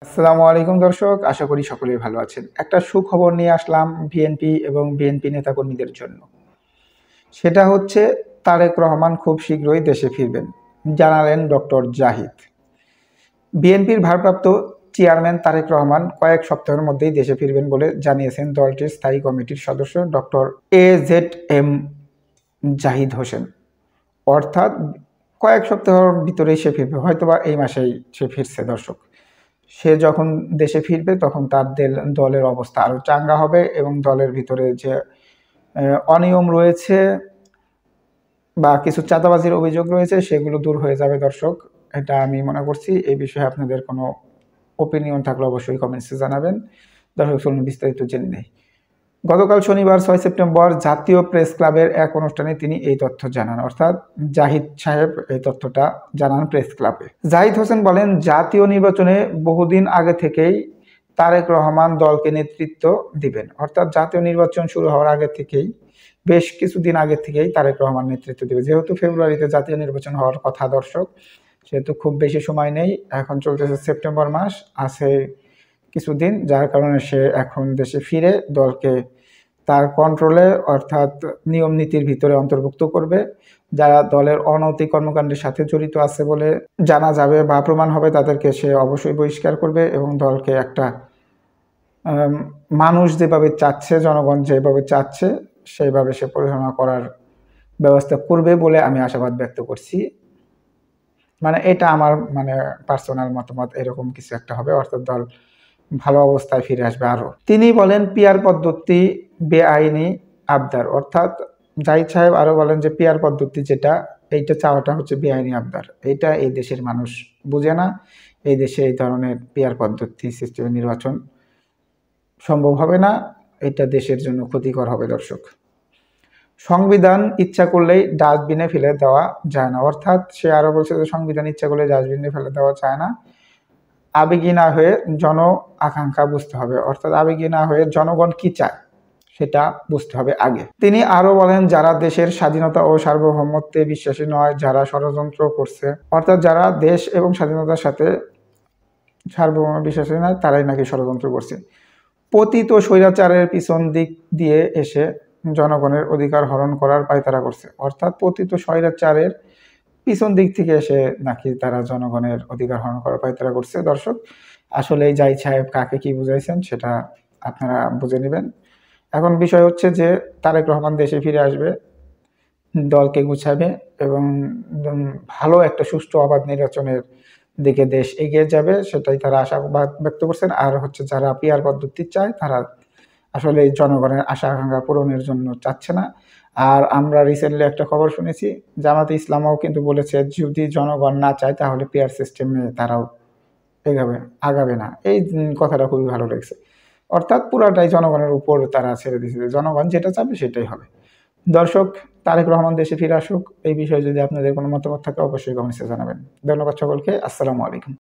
আসসালামু আলাইকুম দর্শক, আশা করি সকলেই ভালো আছেন। একটা সুখবর নিয়ে আসলাম বিএনপি এবং বিএনপি নেতাকর্মীদের জন্য। সেটা হচ্ছে তারেক রহমান খুব শীঘ্রই দেশে ফিরবেন, জানালেন ডক্টর জাহিদ। বিএনপির ভারপ্রাপ্ত চেয়ারম্যান তারেক রহমান কয়েক সপ্তাহের মধ্যেই দেশে ফিরবেন বলে জানিয়েছেন দলটির স্থায়ী কমিটির সদস্য ডক্টর AZM জাহিদ হোসেন। অর্থাৎ কয়েক সপ্তাহের ভিতরেই সে ফিরবে, হয়তোবা এই মাসেই সে ফিরছে দর্শক। সে যখন দেশে ফিরবে তখন তার দলের অবস্থা আরও চাঙ্গা হবে এবং দলের ভিতরে যে অনিয়ম রয়েছে বা কিছু চাঁদাবাজির অভিযোগ রয়েছে সেগুলো দূর হয়ে যাবে দর্শক, এটা আমি মনে করছি। এই বিষয়ে আপনাদের কোনো ওপিনিয়ন থাকলে অবশ্যই কমেন্টসে জানাবেন। দর্শক চলুন বিস্তারিত জেনে নেই। গতকাল শনিবার 6 সেপ্টেম্বর জাতীয় প্রেস ক্লাবের এক অনুষ্ঠানে তিনি এই তথ্য জানান, অর্থাৎ জাহিদ সাহেব এই তথ্যটা জানান প্রেস ক্লাবে। জাহিদ হোসেন বলেন, জাতীয় নির্বাচনে বহুদিন আগে থেকেই তারেক রহমান দলকে নেতৃত্ব দিবেন। অর্থাৎ জাতীয় নির্বাচন শুরু হওয়ার আগে থেকেই, বেশ কিছুদিন আগে থেকেই তারেক রহমান নেতৃত্ব দেবে। যেহেতু ফেব্রুয়ারিতে জাতীয় নির্বাচন হওয়ার কথা দর্শক, সেহেতু খুব বেশি সময় নেই, এখন চলতেছে সেপ্টেম্বর মাস, আছে কিছুদিন, যার কারণে সে এখন দেশে ফিরে দলকে তার কন্ট্রোলে অর্থাৎ নিয়ম নীতির ভিতরে অন্তর্ভুক্ত করবে। যারা দলের অনৈতিক কর্মকাণ্ডের সাথে জড়িত আছে বলে জানা যাবে বা প্রমাণ হবে তাদেরকে সে অবশ্যই বহিষ্কার করবে এবং দলকে একটা মানুষ যেভাবে চাচ্ছে, জনগণ যেভাবে চাচ্ছে সেইভাবে সে পরিচালনা করার ব্যবস্থা করবে বলে আমি আশাবাদ ব্যক্ত করছি। মানে এটা আমার পার্সোনাল মতামত, এরকম কিছু একটা হবে, অর্থাৎ দল ভালো অবস্থায় ফিরে আসবে। আরও তিনি বলেন, পিয়ার পদ্ধতি বেআইনি আবদার। অর্থাৎ জাহিদ সাহেব আরও বলেন যে পিয়ার পদ্ধতি যেটা, এইটা চাওয়াটা হচ্ছে বেআইনি আবদার। এইটা এই দেশের মানুষ বুঝে না। এই দেশে এই ধরনের পিয়ার পদ্ধতি সিস্টেমে নির্বাচন সম্ভব হবে না, এটা দেশের জন্য ক্ষতিকর হবে দর্শক। সংবিধান ইচ্ছা করলেই ডাস্টবিনে ফেলে দেওয়া যায় না। অর্থাৎ সে আরও বলছে যে সংবিধান ইচ্ছা করলে ডাস্টবিনে ফেলে দেওয়া যায় না, আবেগী না হয়ে জন আকাঙ্ক্ষা বুঝতে হবে। অর্থাৎ আবেগী না হয়ে জনগণ কি চায় সেটা বুঝতে হবে আগে। তিনি আরো বলেন, যারা দেশের স্বাধীনতা ও সার্বভৌমত্বে বিশ্বাসী নয়, যারা ষড়যন্ত্র করছে, অর্থাৎ যারা দেশ এবং স্বাধীনতার সাথে সার্বভৌম বিশ্বাসী নয়, তারাই নাকি ষড়যন্ত্র করছে। পতিত স্বৈরাচারের পিছন দিক দিয়ে এসে জনগণের অধিকার হরণ করার পায়তারা করছে। অর্থাৎ পতিত স্বৈরাচারের পিছন দিক থেকে এসে নাকি তারা জনগণের অধিকার হরণ করার পায়তারা করছে। দর্শক, আসলে এই জাহিদ সাহেব কাকে কি বুঝাইছেন সেটা আপনারা বুঝে নেবেন। এখন বিষয় হচ্ছে যে তারেক রহমান দেশে ফিরে আসবে, দলকে গুছাবে এবং ভালো একটা সুষ্ঠু অবাধ নির্বাচনের দিকে দেশ এগিয়ে যাবে, সেটাই তারা আশাবাদ ব্যক্ত করছেন। আর হচ্ছে যারা পিয়ার পদ্ধতি চায় তারা আসলে জনগণের আশা আকাঙ্ক্ষা পূরণের জন্য চাচ্ছে না। আর আমরা রিসেন্টলি একটা খবর শুনেছি, জামাতে ইসলামও কিন্তু বলেছে যদি জনগণ না চায় তাহলে পিয়ার সিস্টেমে তারাও আগাবে না। এই কথাটা খুবই ভালো লেগেছে। অর্থাৎ পুরাটাই জনগণের উপর তারা ছেড়ে দিয়েছে, জনগণ যেটা চাবে সেটাই হবে। দর্শক, তারেক রহমান দেশে ফিরে আসুক, এই বিষয়ে যদি আপনাদের কোনো মতামত থাকে অবশ্যই কমেন্টসে জানাবেন। ধন্যবাদ সকলকে, আসসালামু আলাইকুম।